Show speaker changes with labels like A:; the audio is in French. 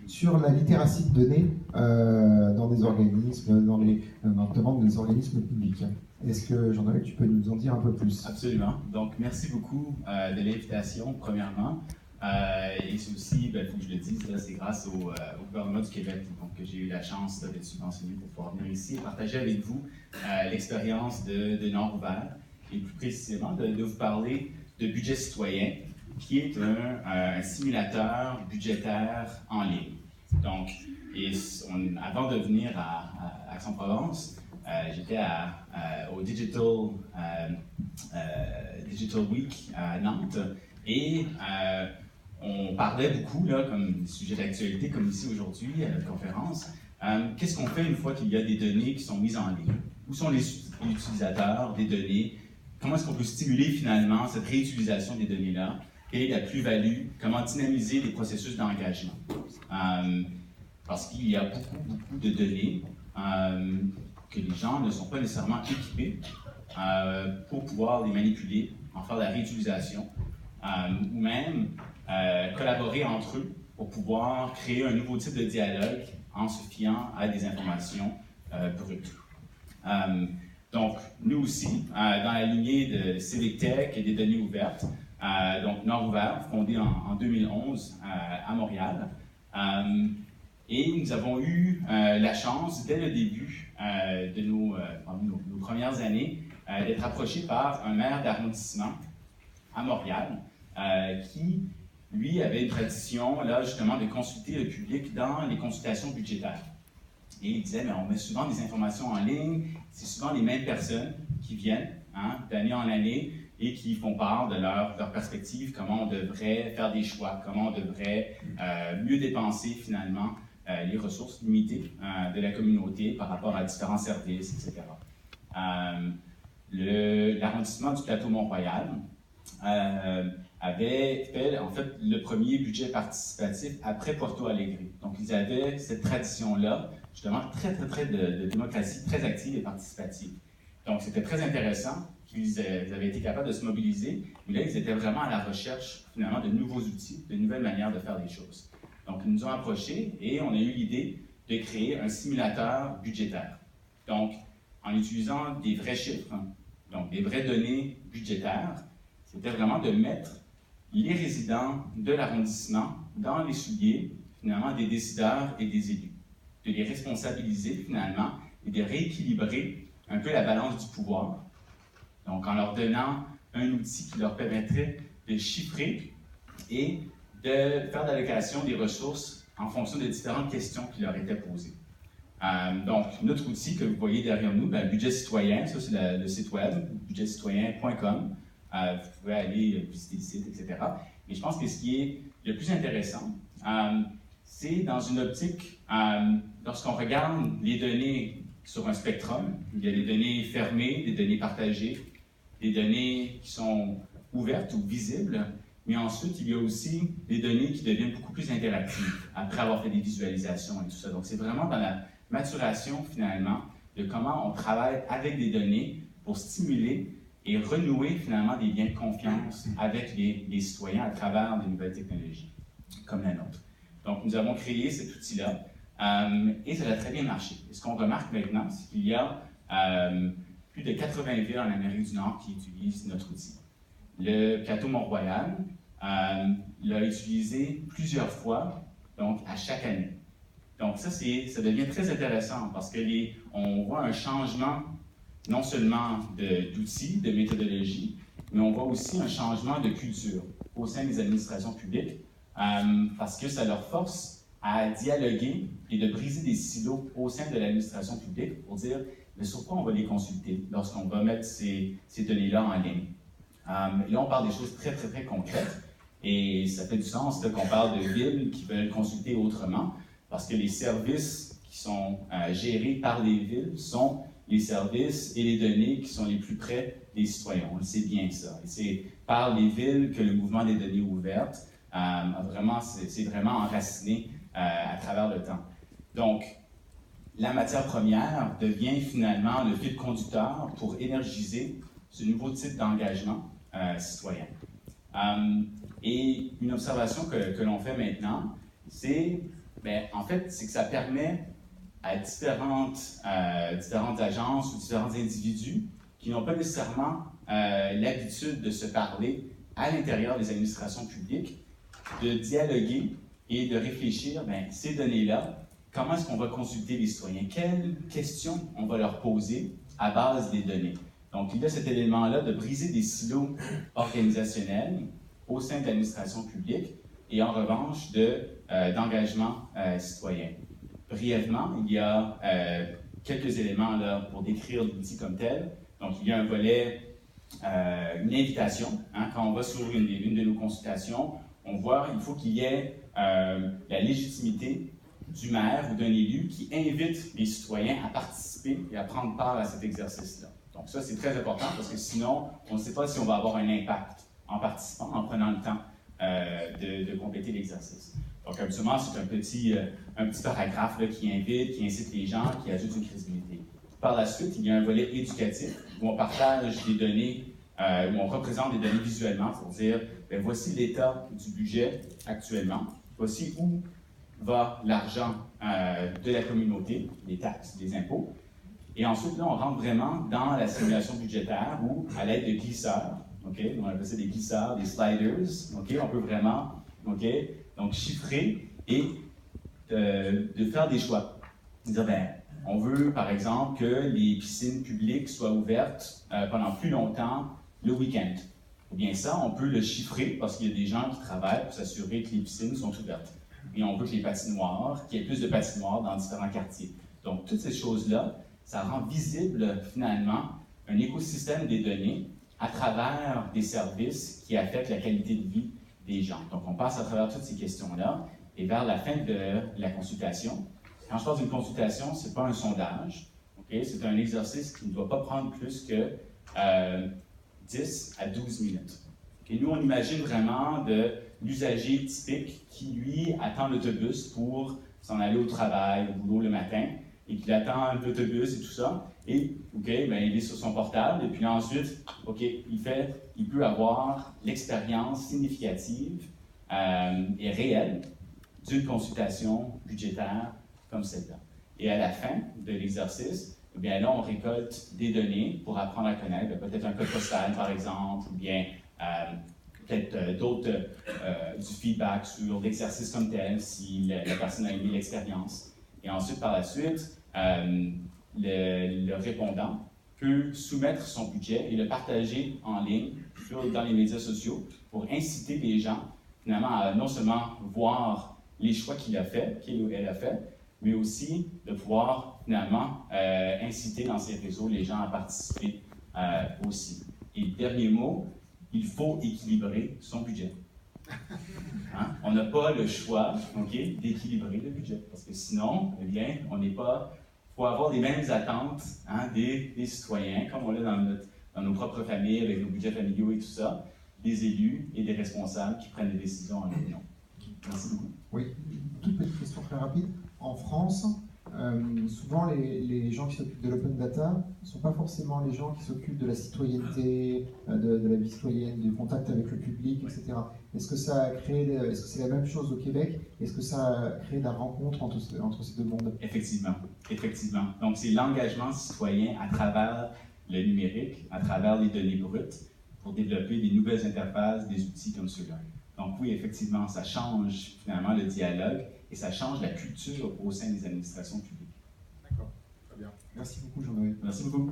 A: sur la littératie de données dans des organismes, notamment dans des organismes publics. Est-ce que, Jean-Noël, tu peux nous en dire un peu plus?
B: Absolument. Donc, merci beaucoup de l'invitation, premièrement. Et c'est aussi, il faut que je le dise, c'est grâce au gouvernement du Québec que j'ai eu la chance d'être subventionné pour pouvoir venir ici et partager avec vous l'expérience de Nord-Ouvert et plus précisément de vous parler de Budget citoyen, qui est un simulateur budgétaire en ligne. Donc, avant de venir à Aix-en-Provence, j'étais au Digital Week à Nantes et on parlait beaucoup, là, comme des sujets d'actualité, comme ici aujourd'hui à la conférence. Qu'est-ce qu'on fait une fois qu'il y a des données qui sont mises en ligne? Où sont les utilisateurs des données? Comment est-ce qu'on peut stimuler finalement cette réutilisation des données-là? Quelle est la plus-value? Comment dynamiser les processus d'engagement? Parce qu'il y a beaucoup de données que les gens ne sont pas nécessairement équipés pour pouvoir les manipuler, en faire la réutilisation, ou même collaborer entre eux pour pouvoir créer un nouveau type de dialogue en se fiant à des informations brutes. Donc, nous aussi, dans la lignée de Civic Tech et des données ouvertes, donc Nord-Ouvert, fondé en 2011 à Montréal, et nous avons eu la chance, dès le début de nos premières années, d'être approchés par un maire d'arrondissement à Montréal qui, lui, avait une tradition, là, justement, de consulter le public dans les consultations budgétaires. Et il disait, mais on met souvent des informations en ligne, c'est souvent les mêmes personnes qui viennent d'année en année et qui font part de leur perspective, comment on devrait faire des choix, comment on devrait mieux dépenser finalement les ressources limitées de la communauté par rapport à différents services, etc. L'arrondissement du plateau Mont-Royal avait fait en fait le premier budget participatif après Porto Alegre. Donc ils avaient cette tradition-là, justement très de démocratie très active et participative. Donc c'était très intéressant qu'ils avaient été capables de se mobiliser, mais là ils étaient vraiment à la recherche finalement de nouveaux outils, de nouvelles manières de faire les choses. Donc ils nous ont approchés et on a eu l'idée de créer un simulateur budgétaire. Donc en utilisant des vrais chiffres, donc des vraies données budgétaires, c'était vraiment de mettre les résidents de l'arrondissement dans les souliers, finalement, des décideurs et des élus. De les responsabiliser, finalement, et de rééquilibrer un peu la balance du pouvoir. Donc, en leur donnant un outil qui leur permettrait de chiffrer et de faire l'allocation des ressources en fonction de différentes questions qui leur étaient posées. Donc, notre outil que vous voyez derrière nous, Budget citoyen, ça c'est le site web, budgetcitoyen.com. Vous pouvez aller visiter le site, etc. Mais je pense que ce qui est le plus intéressant, c'est dans une optique, lorsqu'on regarde les données sur un spectrum, il y a des données fermées, des données partagées, des données qui sont ouvertes ou visibles, mais ensuite, il y a aussi des données qui deviennent beaucoup plus interactives après avoir fait des visualisations et tout ça. Donc, c'est vraiment dans la maturation, finalement, de comment on travaille avec des données pour stimuler et renouer finalement des liens de confiance avec les citoyens à travers de nouvelles technologies, comme la nôtre. Donc, nous avons créé cet outil-là et ça a très bien marché. Et ce qu'on remarque maintenant, c'est qu'il y a plus de 80 villes en Amérique du Nord qui utilisent notre outil. Le plateau Mont-Royal l'a utilisé plusieurs fois, donc à chaque année. Donc, ça devient très intéressant parce on voit un changement non seulement d'outils, de méthodologie, mais on voit aussi un changement de culture au sein des administrations publiques parce que ça leur force à dialoguer et de briser des silos au sein de l'administration publique pour dire mais sur quoi on va les consulter lorsqu'on va mettre ces données-là en ligne. Et là, on parle des choses très concrètes et ça fait du sens qu'on parle de villes qui veulent consulter autrement parce que les services qui sont gérés par les villes sont les services et les données qui sont les plus près des citoyens. On le sait bien ça. Et c'est par les villes que le mouvement des données ouvertes s'est vraiment enraciné à travers le temps. Donc, la matière première devient finalement le fil conducteur pour énergiser ce nouveau type d'engagement citoyen. Et une observation que l'on fait maintenant, c'est Bien, en fait, c'est que ça permet à différentes agences ou différents individus qui n'ont pas nécessairement l'habitude de se parler à l'intérieur des administrations publiques, de dialoguer et de réfléchir, bien, ces données-là, comment est-ce qu'on va consulter les citoyens? Quelles questions on va leur poser à base des données? Donc, il y a cet élément-là de briser des silos organisationnels au sein de l'administration publique et en revanche d'engagement citoyen. Brièvement, il y a quelques éléments là, pour décrire l'outil comme tel. Donc, il y a un volet, une invitation. Hein, quand on va sur une de nos consultations, on voit qu'il faut qu'il y ait la légitimité du maire ou d'un élu qui invite les citoyens à participer et à prendre part à cet exercice-là. Donc ça, c'est très important parce que sinon, on ne sait pas si on va avoir un impact en participant, en prenant le temps de compléter l'exercice. Donc habituellement, c'est un petit paragraphe là, qui invite, qui incite les gens, qui ajoute une crédibilité. Par la suite, il y a un volet éducatif où on partage des données, où on représente des données visuellement pour dire, bien, voici l'état du budget actuellement, voici où va l'argent de la communauté, les taxes, les impôts. Et ensuite, là, on rentre vraiment dans la simulation budgétaire où, à l'aide de glisseurs, okay, on appelle ça des glisseurs, des sliders, okay, on peut vraiment donc chiffrer et de faire des choix. Dire, ben, on veut, par exemple, que les piscines publiques soient ouvertes pendant plus longtemps le week-end. Ou bien ça, on peut le chiffrer parce qu'il y a des gens qui travaillent pour s'assurer que les piscines sont ouvertes. Et on veut que les patinoires, qu'il y ait plus de patinoires dans différents quartiers. Donc, toutes ces choses-là, ça rend visible, finalement, un écosystème des données à travers des services qui affectent la qualité de vie des gens. Donc, on passe à travers toutes ces questions-là, et vers la fin de la consultation, quand je parle d'une consultation, ce n'est pas un sondage, okay? C'est un exercice qui ne doit pas prendre plus que 10 à 12 minutes. Et nous, on imagine vraiment de l'usager typique qui, lui, attend l'autobus pour s'en aller au travail, au boulot le matin, et qui attend l'autobus et tout ça, et ben, il est sur son portable, et puis ensuite, il peut avoir l'expérience significative et réelle d'une consultation budgétaire comme celle-là. Et à la fin de l'exercice, eh bien là, on récolte des données pour apprendre à connaître, peut-être un code postal, par exemple, ou bien peut-être d'autres, du feedback sur l'exercice comme tel, si la personne a aimé l'expérience. Et ensuite, par la suite, le répondant peut soumettre son budget et le partager en ligne dans les médias sociaux pour inciter les gens, finalement, à non seulement voir les choix qu'il ou elle a fait, mais aussi de pouvoir, finalement, inciter dans ces réseaux les gens à participer aussi. Et dernier mot, il faut équilibrer son budget. Hein? On n'a pas le choix d'équilibrer le budget, parce que sinon, eh bien, on n'est pas... Il faut avoir les mêmes attentes des citoyens, comme on l'a dans nos propres familles, avec nos budgets familiaux et tout ça, des élus et des responsables qui prennent des décisions en réunion. Merci beaucoup.
A: Oui, toute petite question très rapide. En France, souvent les gens qui s'occupent de l'open data ne sont pas forcément les gens qui s'occupent de la citoyenneté, de la vie citoyenne, du contact avec le public, etc. Est-ce que ça a créé, est-ce que c'est la même chose au Québec? Est-ce que ça a créé de la rencontre entre ces deux mondes?
B: Effectivement. Donc c'est l'engagement citoyen à travers le numérique, à travers les données brutes, pour développer des nouvelles interfaces, des outils comme ceux-là. Donc oui, effectivement, ça change finalement le dialogue et ça change la culture au sein des administrations publiques.
A: D'accord, très bien. Merci beaucoup, Jean-Noël.
B: Merci beaucoup.